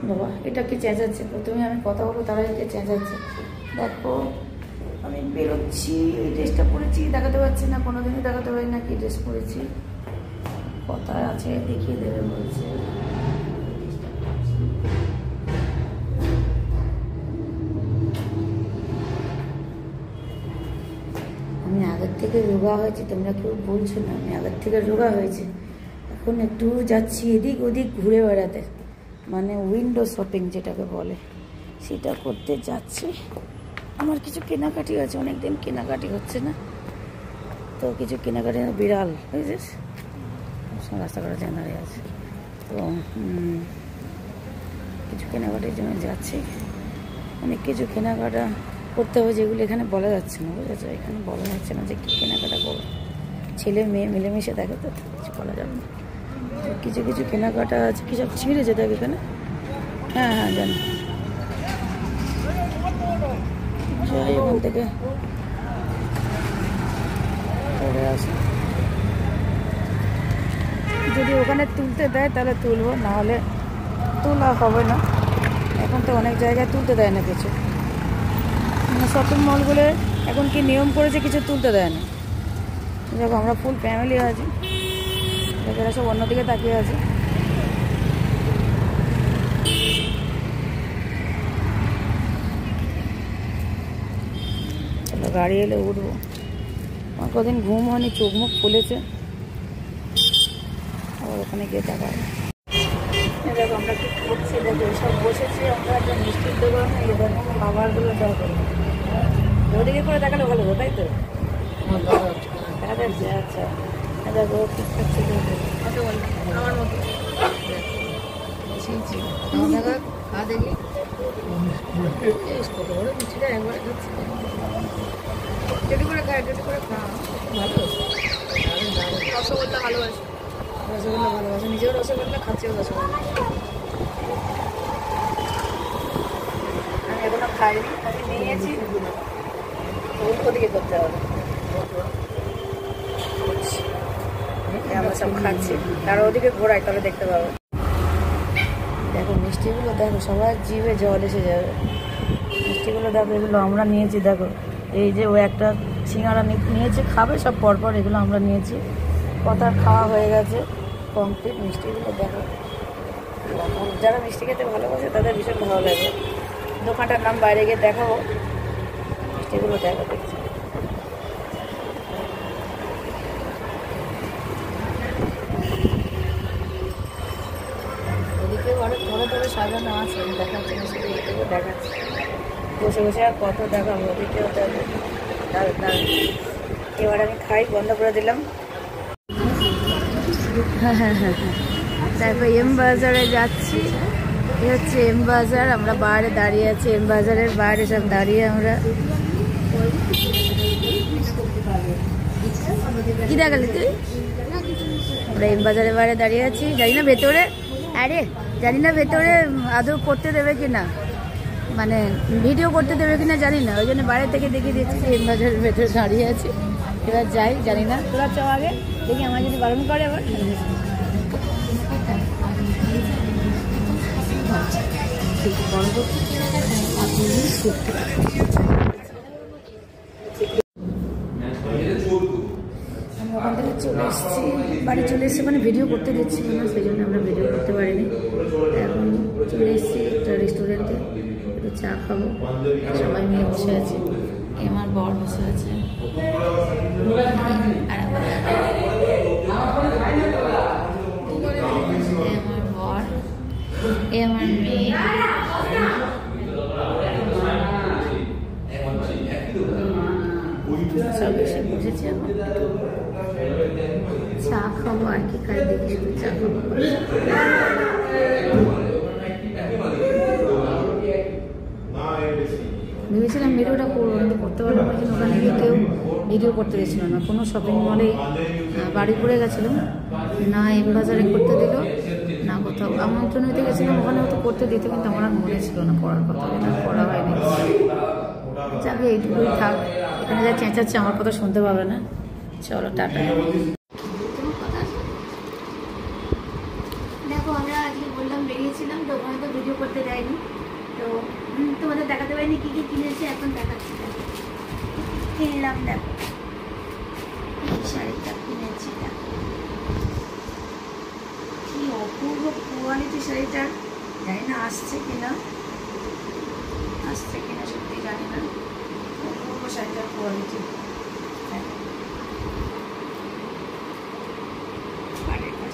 বাবা এটা কি চেঁচাচ্ছে, প্রথমে আমি কথা বলবো তারা এটা চেঁচাচ্ছে। দেখো আমি বেরোচ্ছি, এই ড্রেসটা পরেছি, দেখাতে পারছি না, কোনোদিনই দেখাতে পারি না কি ড্রেস পরেছি। কথায় আছে দেখিয়ে দেবে বলছে। আমি আগের থেকে রোগা হয়েছি, তোমরা কেউ বলছো না, আমি আগের থেকে রোগা হয়েছি। এখন একটু যাচ্ছি এদিক ওদিক ঘুরে বেড়াতে, মানে উইন্ডো শপিং যেটাকে বলে সেটা করতে যাচ্ছি। আমার কিছু কেনাকাটি আছে, অনেকদিন কেনাকাটি হচ্ছে না, তো কিছু কেনাকাটি বিড়াল বুঝেছিস, রাস্তাঘাটে দাঁড়িয়ে আছে, তো কিছু কেনাকাটির জন্য যাচ্ছি। অনেক কিছু কেনাকাটা করতে হবে যেগুলো এখানে বলা যাচ্ছে না, বুঝেছো, এখানে বলা যাচ্ছে না যে কী কেনাকাটা করবো। ছেলে মেয়ে মিলেমিশে দেখে তো কিছু বলা যাবে না। কিছু কিছু কেনাকাটা আছে, কী সব ছিঁড়েছে দেখ এখানে। হ্যাঁ হ্যাঁ জানি, যাই এখান থেকে পরে আসি। যদি ওখানে তুলতে দেয় তাহলে তুলবো, নাহলে তোলা হবে না। এখন তো অনেক জায়গায় তুলতে দেয় না কিছু, মানে শপিং মলগুলো এখন কি নিয়ম করেছে কিছু তুলতে দেয় না। দেখো আমরা ফুল ফ্যামিলি আছি, এরা সব অন্যদিকে তাকিয়ে আছে। চলো গাড়ি এলে উঠবো। আমার কদিন ঘুম হয়নি, চোখ মুখ ফুলেছে, আবার ওখানে গিয়ে দেখা হবে। দেখো আমরা কি করছি, দেখো সব বসেছি আমরা একটা মিষ্টির দোকানে, এবার খাবারগুলো দেওয়া করবো। ওদিকে করে দেখালে ভালো হবে, তাই তো দেখা যাচ্ছে। আচ্ছা দেখো কি খাচ্ছে, আমার মতো খা দেখি কত বড় মিষ্টিটা একবারে খাচ্ছি। করে খা, করে খা, ভালো রসগোল্লা ভালোবাসি, রসগোল্লা ভালোবাসে, নিজেও রসগোল্লা খাচ্ছেও রসগোল্লা। আমি এখনো খাইনি, আমি নিয়েছি, ওদিকে করতে হবে। আমরা সব খাচ্ছি, তারা ওদিকে ঘোরায়, তবে দেখতে পাবো। দেখো মিষ্টিগুলো দেখো, সবার জিভে জল এসে যাবে। মিষ্টিগুলো দেখো, এগুলো আমরা নিয়েছি। দেখো এই যে ও একটা সিঙ্গারা নিয়েছে, খাবে সব পরপর, এগুলো আমরা নিয়েছি। কথা খাওয়া হয়ে গেছে কমপ্লিট। মিষ্টিগুলো দেখো, যারা মিষ্টি খেতে ভালোবাসে তাদের ভীষণ ভালো লাগে। দোকানটার নাম বাইরে গিয়ে দেখাবো। মিষ্টিগুলো দেখো, দেখছি ওদিকেও অনেক ধরে ধরে সাজানো আছে, দেখাচ্ছে না, শুধু এদিকেও দেখাচ্ছে। বসে বসে আর কত দেখাবো, ওদিকেও দেখো। এবার আমি খাই, বন্ধ করে দিলাম। হ্যাঁ হ্যাঁ হ্যাঁ হ্যাঁ, তারপর এম বাজারে যাচ্ছি। এ হচ্ছে এম বাজার, আমরা বাইরে দাঁড়িয়ে আছি, এম বাজারের বাইরে সব দাঁড়িয়ে আমরা। কি দেখালি তুই? আমরা এম বাজারের বাইরে দাঁড়িয়ে আছি, জানি না ভেতরে, আরে জানি না ভেতরে আদৌ করতে দেবে কিনা, মানে ভিডিও করতে দেবে কিনা জানি না, ওই জন্য বাইরে থেকে দেখিয়ে দিচ্ছি যে এম বাজারের ভেতরে দাঁড়িয়ে আছি। এবার যাই, জানি না, তোরা চ আগে দেখি, আমার যদি বারণ করে আবার। আমরা ওখান থেকে চলে এসেছি, বাড়ি চলে এসেছি, মানে ভিডিও করতে দিচ্ছিল না, সেই জন্য আমরা ভিডিও করতে পারিনি। এখন চলে এসেছি একটা রেস্টুরেন্টে, একটু চা খাবো, সবাই মিলে বসে আছি। আমার বর বসে আছে, আমার বর, আমার মেয়ে, সব এসে বসেছি। এখন চা খাবো, আর কি খাই দেখি, শুধু চা খাবো। ভেবেছিলাম ভিডিওটা করবো, কিন্তু করতে পারলাম না, ওখানে গিয়ে কেউ ভিডিও করতে গেছিল না। কোনো শপিং মলে বাড়িপুরে গেছিলাম না, এম বাজারে করতে দিল না, কোথাও আমন্ত্রণ হইতে গেছিলাম, ওখানে হয়তো করতে দিত, কিন্তু আমার আর মনে ছিল না করার কথা, করা হয়নি। যাবে এইটুকুই থাক, এখানে যা চেঁচাচ্ছে আমার কথা শুনতে পাবে না। চলো টাটা। দেখো আমরা আজকে বললাম বেরিয়েছিলাম, তো ওখানে তো ভিডিও করতে দেয়নি, তো তোমাদের দেখাতে পারিনি কী কী কিনেছি, এখন দেখাচ্ছি। কিনলাম দেখো, এই শাড়িটা কিনেছি, দেখো কি অপূর্ব কোয়ালিটি শাড়িটার। জানি না আসছে কিনা সত্যি জানি না। অপূর্ব শাড়িটার কোয়ালিটি। শাড়িটা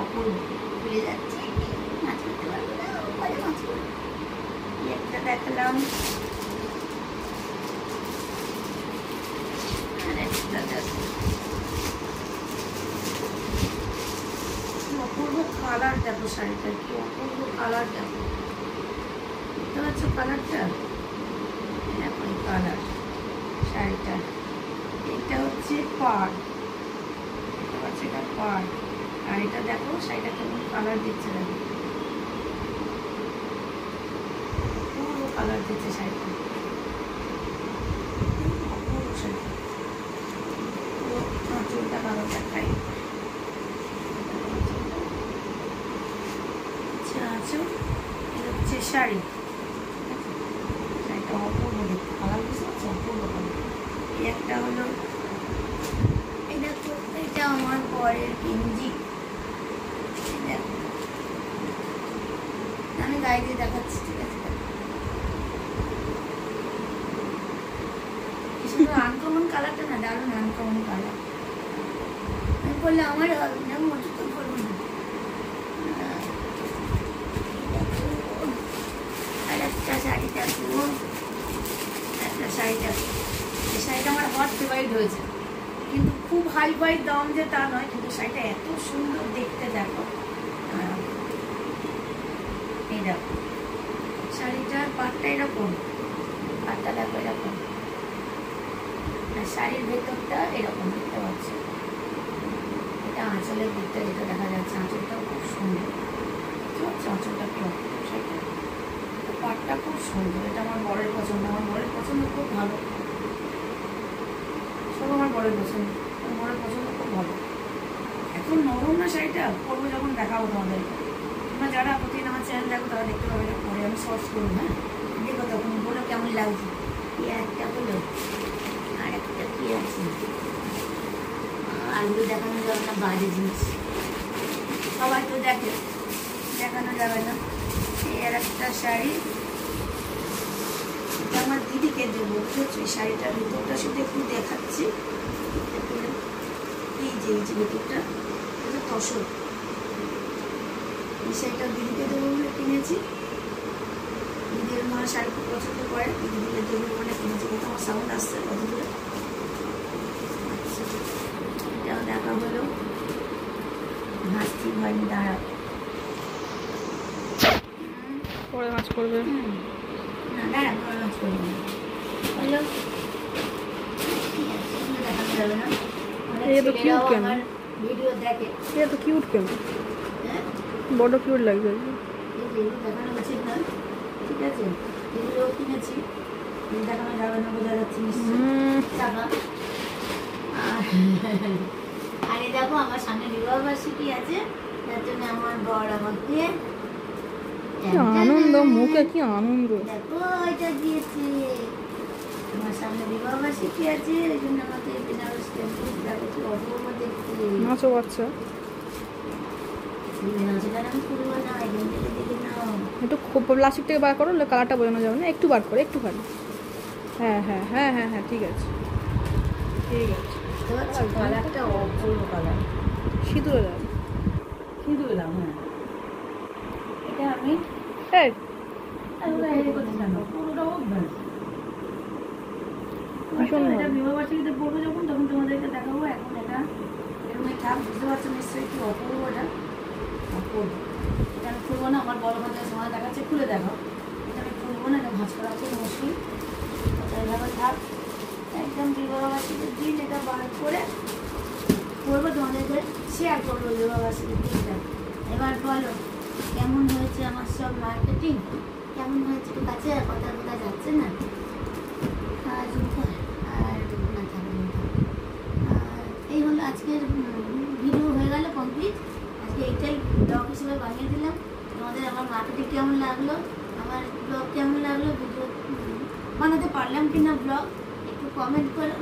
অপূর্ব, খুলে যাচ্ছে, নাচ করতে পারবো না, নাচ করবো। একটা দেখলাম, অপূর্ব কালার দেখো শাড়িটার, কি অপূর্ব কালার দেখো, বুঝতে পারছো কালারটা? দেখো এই কালার শাড়িটা, এটা হচ্ছে পাড়, বুঝতে পারছো এটা পাড়। আর এটা দেখো শাড়িটা কেমন কালার দিচ্ছে, দেখো অপূর্ব কালার দিচ্ছে শাড়িটা, অপূর্ব শাড়ি। চুলটা ভালো দেখাই, এটা হচ্ছে শাড়ি, শাড়িটা অপূর্ব দেখতে, কালার বুঝতে পারছো, অপূর্ব কালার। এই একটা হলো, এটা তো এটা আমার বরের গেঞ্জি, আমি গায়ে দিয়ে দেখাচ্ছি, ঠিক আছে? আনকমন কালারটা না, দারুণ আনকমন কালার। আমি বললে আমার হবে না, মজুর তো করবো না। আর একটা শাড়ি দেখো, একটা শাড়ি দেখো, এই শাড়িটা আমার হট ফেভারিট হয়েছে, কিন্তু খুব হাই ফাই দাম যে তা নয়, কিন্তু শাড়িটা এত সুন্দর দেখতে। দেখো এই দেখো শাড়িটার পাটটা এরকম, পাটটা দেখো এরকম, আর শাড়ির ভেতরটা এরকম, দেখতে পাচ্ছি। এটা আঁচলের দিকটা যেটা দেখা যাচ্ছে, আঁচলটাও খুব সুন্দর, বুঝতে পারছো আঁচলটা কি অপূর্ব, শাড়িটা পাটটা খুব সুন্দর। এটা আমার বরের পছন্দ, আমার বরের পছন্দ খুব ভালো, সব আমার বরের পছন্দ, আমার বরের পছন্দ খুব ভালো। এখন নরম না শাড়িটা, পরবো যখন দেখাবো তোমাদেরকে। তোমরা যারা প্রতিদিন আমার চ্যানেল দেখো তারা দেখতে পাবে, পরে আমি সর্চ করবো, হ্যাঁ দেখো, তখন বলো কেমন লাগছে। একটা হলো, আর একটা কি আছে, আলু দেখানো যাবে না, বাজে জিনিস, সবাই তো দেখে, দেখানো যাবে না। এই আর একটা শাড়ি, এটা আমার দিদিকে দেবো, বুঝেছো? এই শাড়িটার ভিতরটা শুধু একটু দেখাচ্ছি, এই যে ভিতরটা, এটা তসর। এই শাড়িটা দিদিকে দেবো বলে কিনেছি, দিদির মা শাড়ি খুব পছন্দ করে, দিদিকে দেবো বলে কিনেছি। কোথাও আমার সাউন্ড আসছে কত দূরে, এটাও দেখা হলো, হাসছি হয়নি, দাঁড়া পরে মাছ করবে না, দাঁড়া পরে মাছ করবে না, হলো দেখানো যাবে না। আমার ভিডিও দেখে, এটা তো কিউট, কেন বড় কিউট লাগছে, দেখানো উচিত না, ঠিক আছে? এগুলো কিনেছি, দেখানো যাবে না, বোঝা যাচ্ছে টাকা। আর এই দেখো আমার সামনে বিবাহবার্ষিকী আছে, তার জন্য আমার বর আমাকে আনন্দ, মুখে কি আনন্দ, দেখো এটা দিয়েছে। আমার সামনে বিবাহবার্ষিকী আছে, ওই জন্য আমাকে বেনারস টেম্পল, দেখো কি অপূর্ব দেখতে। নাচও বাচ্চা, একটু প্লাস্টিক থেকে বার করো, কালারটা বোঝানো যাবে না, একটু বার করো, একটু খালি। হ্যাঁ হ্যাঁ হ্যাঁ হ্যাঁ হ্যাঁ, ঠিক আছে ঠিক আছে। কালারটা অপূর্ব কালার, সিঁদুরে দাও, সিঁদুরে দাও, হ্যাঁ এটা আমি বিবাহবার্ষিকীতে পড়বো যখন, তখন তোমাদেরকে দেখাবো। এখন এটা এরকমই থাক, বুঝতে পারছো নিশ্চয়ই কি অপূর্ব, এটা অপূর্ব। এটা আমি খুলবো না, আমার বড় ভাতের সময় দেখাচ্ছে, খুলে দেখো। এটা আমি খুলবো না, এটা ভাঁজ করা খুব মুশকিল, এইভাবে থাক। একদম বিবাহবার্ষিকীর দিন এটা বার করে করবো, তোমাদেরকে শেয়ার করবো বিবাহবার্ষিকীর দিনটা। এবার বলো কেমন হয়েছে আমার সব মার্কেটিং, কেমন হয়েছে? একটু কাছে কথা বোঝা যাচ্ছে না, আর এই হলো আজকের ভিডিও, হয়ে গেল কমপ্লিট। ব্লগ হিসেবে বানিয়ে দিলাম। তোমাদের আমার মার্কেটিং কেমন লাগলো, আমার ব্লগ কেমন লাগলো, ভিডিও বানাতে পারলাম কি না ব্লগ একটু কমেন্ট করো।